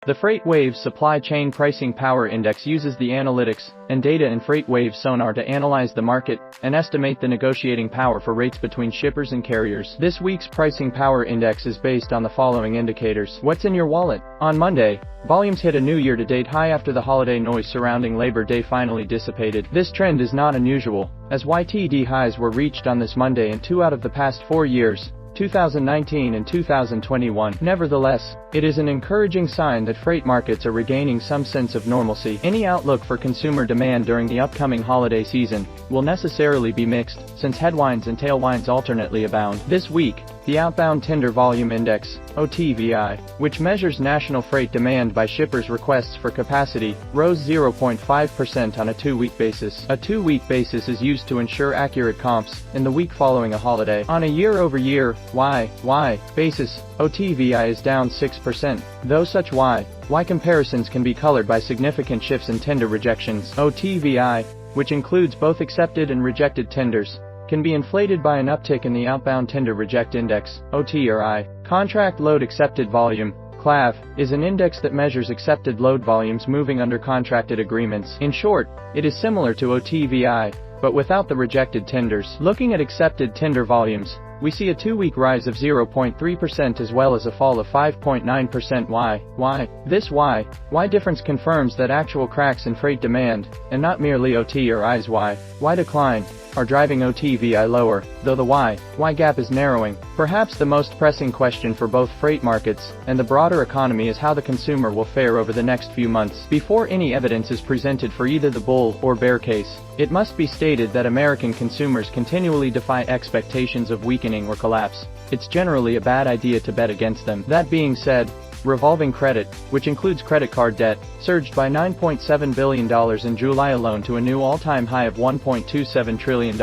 The FreightWaves Supply Chain Pricing Power Index uses the analytics and data in FreightWaves sonar to analyze the market and estimate the negotiating power for rates between shippers and carriers. This week's Pricing Power Index is based on the following indicators. What's in your wallet? On Monday, volumes hit a new year-to-date high after the holiday noise surrounding Labor Day finally dissipated. This trend is not unusual, as YTD highs were reached on this Monday in 2 out of the past 4 years, 2019 and 2021. Nevertheless, it is an encouraging sign that freight markets are regaining some sense of normalcy. Any outlook for consumer demand during the upcoming holiday season will necessarily be mixed, since headwinds and tailwinds alternately abound. This week, the Outbound Tender Volume Index, OTVI, which measures national freight demand by shippers' requests for capacity, rose 0.5% on a 2-week basis. A 2-week basis is used to ensure accurate comps in the week following a holiday. On a year-over-year YY basis, OTVI is down 6%, though such YY comparisons can be colored by significant shifts in tender rejections. OTVI, which includes both accepted and rejected tenders, can be inflated by an uptick in the Outbound Tender Reject Index, OTRI. Contract Load Accepted Volume, CLAV, is an index that measures accepted load volumes moving under contracted agreements. In short, it is similar to OTVI, but without the rejected tenders. Looking at accepted tender volumes, we see a 2-week rise of 0.3% as well as a fall of 5.9% YY. This YY difference confirms that actual cracks in freight demand, and not merely OTRI's YY decline, are driving OTVI lower, though the YY gap is narrowing. Perhaps the most pressing question for both freight markets and the broader economy is how the consumer will fare over the next few months. Before any evidence is presented for either the bull or bear case, it must be stated that American consumers continually defy expectations of weakening or collapse. It's generally a bad idea to bet against them. That being said, revolving credit, which includes credit card debt, surged by $9.7 billion in July alone to a new all-time high of $1.27 trillion.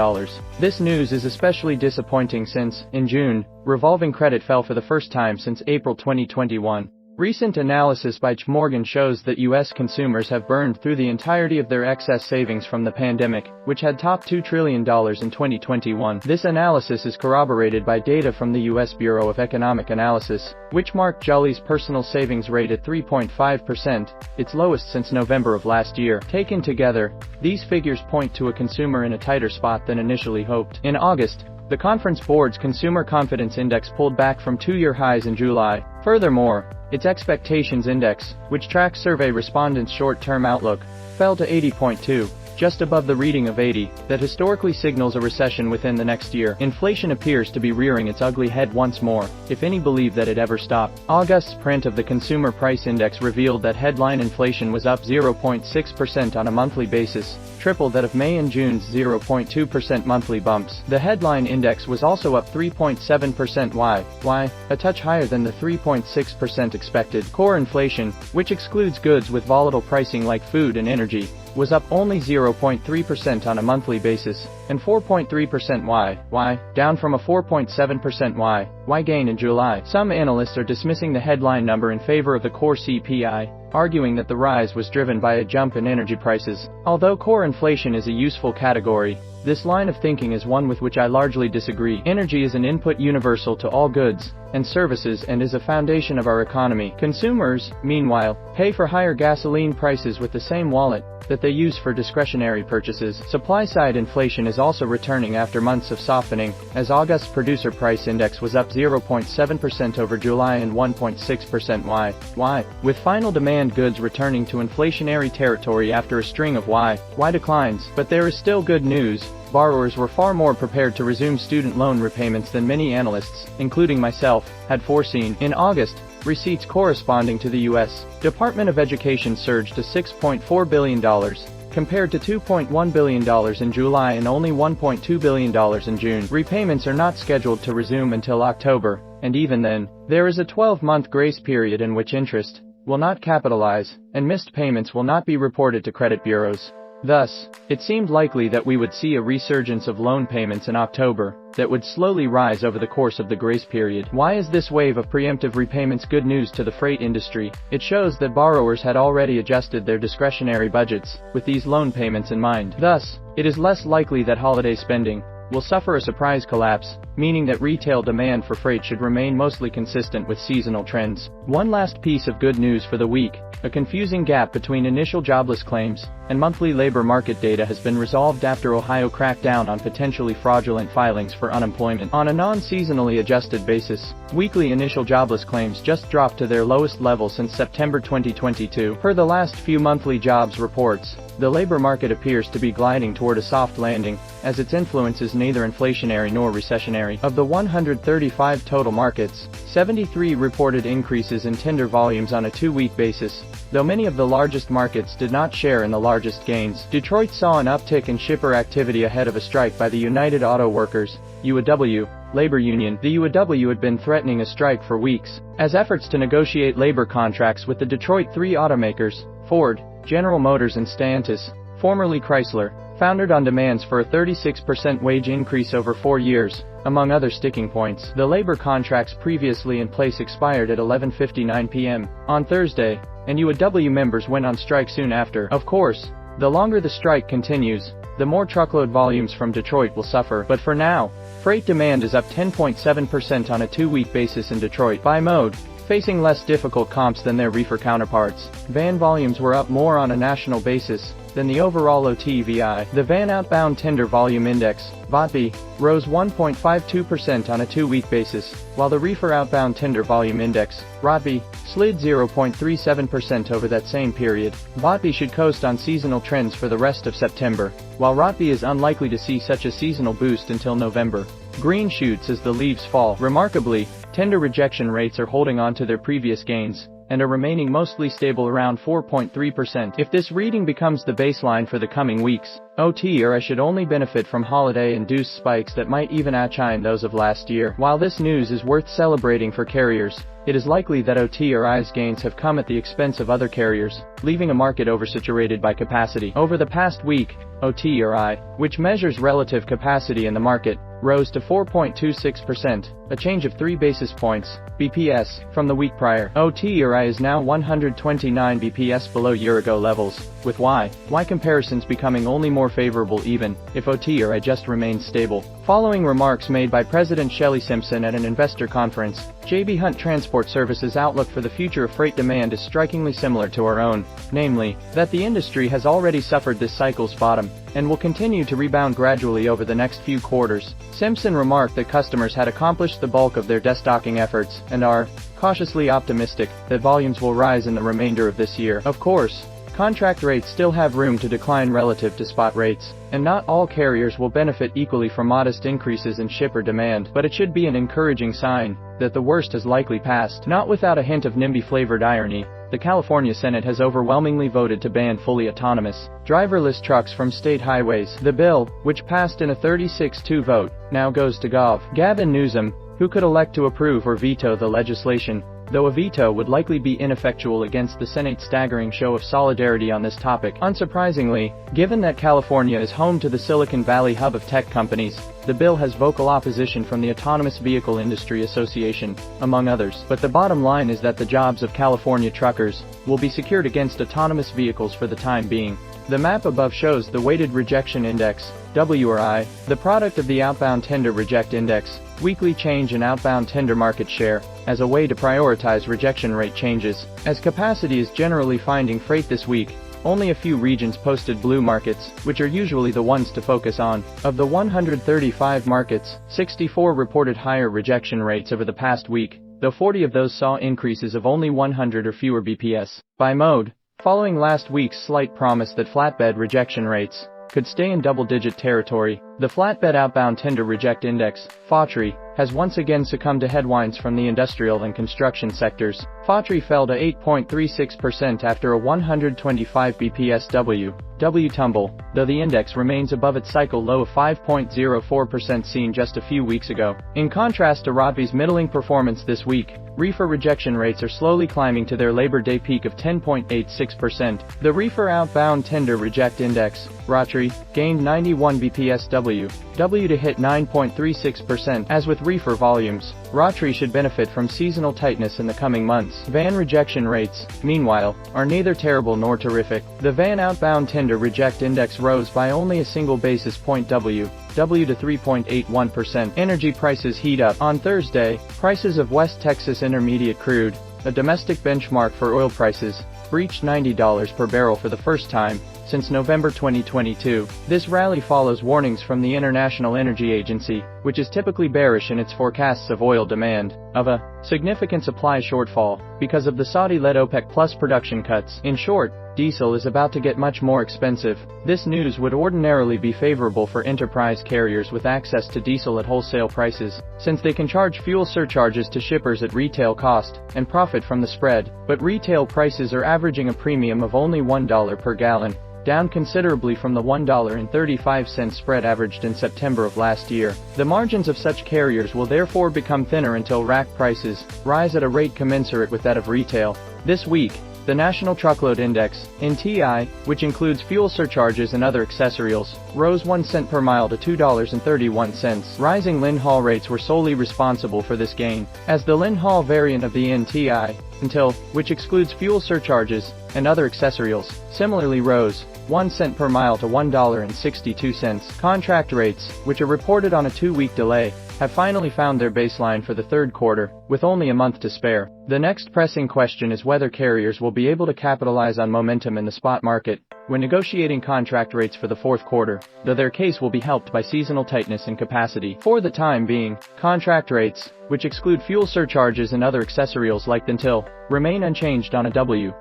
This news is especially disappointing since, in June, revolving credit fell for the first time since April 2021. Recent analysis by JP Morgan shows that U.S. consumers have burned through the entirety of their excess savings from the pandemic, which had topped $2 trillion in 2021. This analysis is corroborated by data from the U.S. Bureau of Economic Analysis, which marked Jolly's personal savings rate at 3.5%, its lowest since November of last year. Taken together, these figures point to a consumer in a tighter spot than initially hoped. In August, the Conference Board's Consumer Confidence Index pulled back from 2-year highs in July. Furthermore, its Expectations Index, which tracks survey respondents' short-term outlook, fell to 80.2, just above the reading of 80, that historically signals a recession within the next year. Inflation appears to be rearing its ugly head once more, if any believe that it ever stopped. August's print of the Consumer Price Index revealed that headline inflation was up 0.6% on a monthly basis, triple that of May and June's 0.2% monthly bumps. The headline index was also up 3.7% YY, a touch higher than the 3.6% expected. Core inflation, which excludes goods with volatile pricing like food and energy, was up only 0.3% on a monthly basis, and 4.3% YY, down from a 4.7% YY gain in July. Some analysts are dismissing the headline number in favor of the core CPI, arguing that the rise was driven by a jump in energy prices. Although core inflation is a useful category, this line of thinking is one with which I largely disagree. Energy is an input universal to all goods and services and is a foundation of our economy. Consumers, meanwhile, pay for higher gasoline prices with the same wallet that they use for discretionary purchases. Supply-side inflation is also returning after months of softening, as August's Producer Price Index was up 0.7% over July and 1.6% YY, with final demand goods returning to inflationary territory after a string of YY declines. But there is still good news. Borrowers were far more prepared to resume student loan repayments than many analysts, including myself, had foreseen. In August, receipts corresponding to the U.S. Department of Education surged to $6.4 billion, compared to $2.1 billion in July and only $1.2 billion in June. Repayments are not scheduled to resume until October, and even then, there is a 12-month grace period in which interest will not capitalize, and missed payments will not be reported to credit bureaus. Thus, it seemed likely that we would see a resurgence of loan payments in October that would slowly rise over the course of the grace period. Why is this wave of preemptive repayments good news to the freight industry? It shows that borrowers had already adjusted their discretionary budgets with these loan payments in mind. Thus, it is less likely that holiday spending will suffer a surprise collapse, meaning that retail demand for freight should remain mostly consistent with seasonal trends. One last piece of good news for the week: a confusing gap between initial jobless claims and monthly labor market data has been resolved after Ohio cracked down on potentially fraudulent filings for unemployment. On a non-seasonally adjusted basis, weekly initial jobless claims just dropped to their lowest level since September 2022. Per the last few monthly jobs reports, the labor market appears to be gliding toward a soft landing, as its influence is neither inflationary nor recessionary. Of the 135 total markets, 73 reported increases in tender volumes on a 2-week basis, though many of the largest markets did not share in the largest gains. Detroit saw an uptick in shipper activity ahead of a strike by the United Auto Workers, UAW, labor union. The UAW had been threatening a strike for weeks, as efforts to negotiate labor contracts with the Detroit 3 automakers, Ford, General Motors and Stellantis, formerly Chrysler, foundered on demands for a 36% wage increase over 4 years, among other sticking points. The labor contracts previously in place expired at 11:59 p.m. on Thursday, and UAW members went on strike soon after. Of course, the longer the strike continues, the more truckload volumes from Detroit will suffer. But for now, freight demand is up 10.7% on a 2-week basis in Detroit. By mode, facing less difficult comps than their reefer counterparts, van volumes were up more on a national basis than the overall OTVI. The Van Outbound Tender Volume Index, VOTV, rose 1.52% on a 2-week basis, while the Reefer Outbound Tender Volume Index, ROTV, slid 0.37% over that same period. VOTV should coast on seasonal trends for the rest of September, while ROTV is unlikely to see such a seasonal boost until November. Green shoots as the leaves fall. Remarkably, tender rejection rates are holding on to their previous gains, and are remaining mostly stable around 4.3%. If this reading becomes the baseline for the coming weeks, OTVI should only benefit from holiday-induced spikes that might even outshine those of last year. While this news is worth celebrating for carriers, it is likely that OTVI's gains have come at the expense of other carriers, leaving a market oversaturated by capacity. Over the past week, OTVI, which measures relative capacity in the market, rose to 4.26%, a change of 3 basis points, BPS, from the week prior. OTVI is now 129 BPS below year-ago levels, with Y comparisons becoming only more favorable even if OTVI just remains stable. Following remarks made by President Shelley Simpson at an investor conference, J.B. Hunt Transport Services' outlook for the future of freight demand is strikingly similar to our own, namely, that the industry has already suffered this cycle's bottom, and will continue to rebound gradually over the next few quarters. Simpson remarked that customers had accomplished the bulk of their destocking efforts, and are cautiously optimistic that volumes will rise in the remainder of this year. Of course, contract rates still have room to decline relative to spot rates, and not all carriers will benefit equally from modest increases in shipper demand, but it should be an encouraging sign that the worst has likely passed. Not without a hint of NIMBY-flavored irony, the California Senate has overwhelmingly voted to ban fully autonomous, driverless trucks from state highways. The bill, which passed in a 36-2 vote, now goes to Gov. Gavin Newsom, who could elect to approve or veto the legislation, though a veto would likely be ineffectual against the Senate's staggering show of solidarity on this topic. Unsurprisingly, given that California is home to the Silicon Valley hub of tech companies, the bill has vocal opposition from the Autonomous Vehicle Industry Association, among others. But the bottom line is that the jobs of California truckers will be secured against autonomous vehicles for the time being. The map above shows the Weighted Rejection Index, WRI, the product of the Outbound Tender Reject Index, weekly change in outbound tender market share, as a way to prioritize rejection rate changes. As capacity is generally finding freight this week, only a few regions posted blue markets, which are usually the ones to focus on. Of the 135 markets, 64 reported higher rejection rates over the past week, though 40 of those saw increases of only 100 or fewer BPS. By mode, following last week's slight promise that flatbed rejection rates could stay in double-digit territory, the Flatbed Outbound Tender Reject Index, FOTRI, has once again succumbed to headwinds from the industrial and construction sectors. FOTRI fell to 8.36% after a 125 BPS W tumble, though the index remains above its cycle low of 5.04% seen just a few weeks ago. In contrast to ROTV's middling performance this week, reefer rejection rates are slowly climbing to their Labor Day peak of 10.86%. The Reefer Outbound Tender Reject Index, ROTRI, gained 91 BPS W to hit 9.36%. As with reefer volumes, Rotary should benefit from seasonal tightness in the coming months. Van rejection rates, meanwhile, are neither terrible nor terrific. The van outbound tender reject index rose by only a single basis point W to 3.81%. Energy prices heat up. On Thursday, prices of West Texas Intermediate crude, a domestic benchmark for oil prices, breached $90 per barrel for the first time since November 2022. This rally follows warnings from the International Energy Agency, which is typically bearish in its forecasts of oil demand, of a significant supply shortfall because of the Saudi-led OPEC Plus production cuts. In short, diesel is about to get much more expensive. This news would ordinarily be favorable for enterprise carriers with access to diesel at wholesale prices, since they can charge fuel surcharges to shippers at retail cost and profit from the spread. But retail prices are averaging a premium of only $1 per gallon, down considerably from the $1.35 spread averaged in September of last year. The margins of such carriers will therefore become thinner until rack prices rise at a rate commensurate with that of retail. This week, the National Truckload Index, NTI, which includes fuel surcharges and other accessorials, rose 1 cent per mile to $2.31. Rising line haul rates were solely responsible for this gain, as the line haul variant of the NTI, until, which excludes fuel surcharges and other accessorials, similarly rose 1 cent per mile to $1.62. Contract rates, which are reported on a 2-week delay, have finally found their baseline for the third quarter, with only a month to spare. The next pressing question is whether carriers will be able to capitalize on momentum in the spot market when negotiating contract rates for the fourth quarter, though their case will be helped by seasonal tightness in capacity. For the time being, contract rates, which exclude fuel surcharges and other accessorials like the NTIL, remain unchanged on a W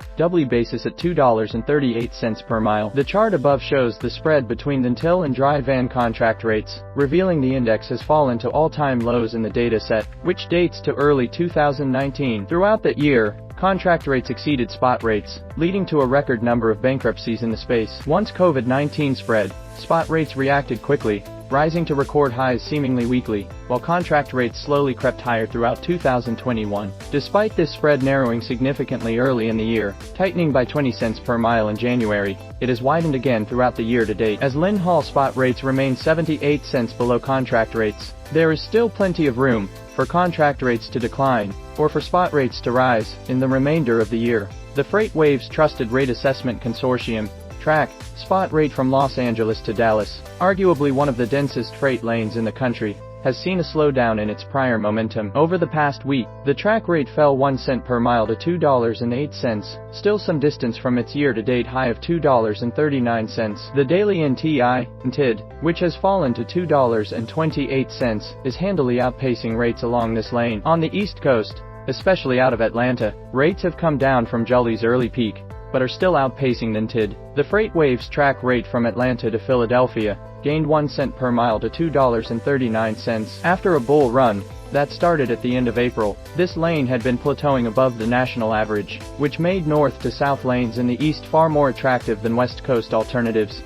basis at $2.38 per mile. The chart above shows the spread between the NTIL and dry van contract rates, revealing the index has fallen to all-time lows in the data set, which dates to early 2019. Throughout that year, contract rates exceeded spot rates, leading to a record number of bankruptcies in the space. Once COVID-19 spread, spot rates reacted quickly, rising to record highs seemingly weekly, while contract rates slowly crept higher throughout 2021. Despite this spread narrowing significantly early in the year, tightening by 20 cents per mile in January, it has widened again throughout the year to date. As line haul spot rates remain 78 cents below contract rates, there is still plenty of room for contract rates to decline, or for spot rates to rise, in the remainder of the year. The FreightWaves Trusted Rate Assessment Consortium, track, spot rate from Los Angeles to Dallas, arguably one of the densest freight lanes in the country, has seen a slowdown in its prior momentum. Over the past week, the track rate fell 1 cent per mile to $2.08, still some distance from its year-to-date high of $2.39. The daily NTI, which has fallen to $2.28, is handily outpacing rates along this lane. On the East Coast, especially out of Atlanta, rates have come down from Julie's early peak, but are still outpacing the NTID. The FreightWaves track rate from Atlanta to Philadelphia gained 1 cent per mile to $2.39. After a bull run that started at the end of April, this lane had been plateauing above the national average, which made north to south lanes in the east far more attractive than West Coast alternatives.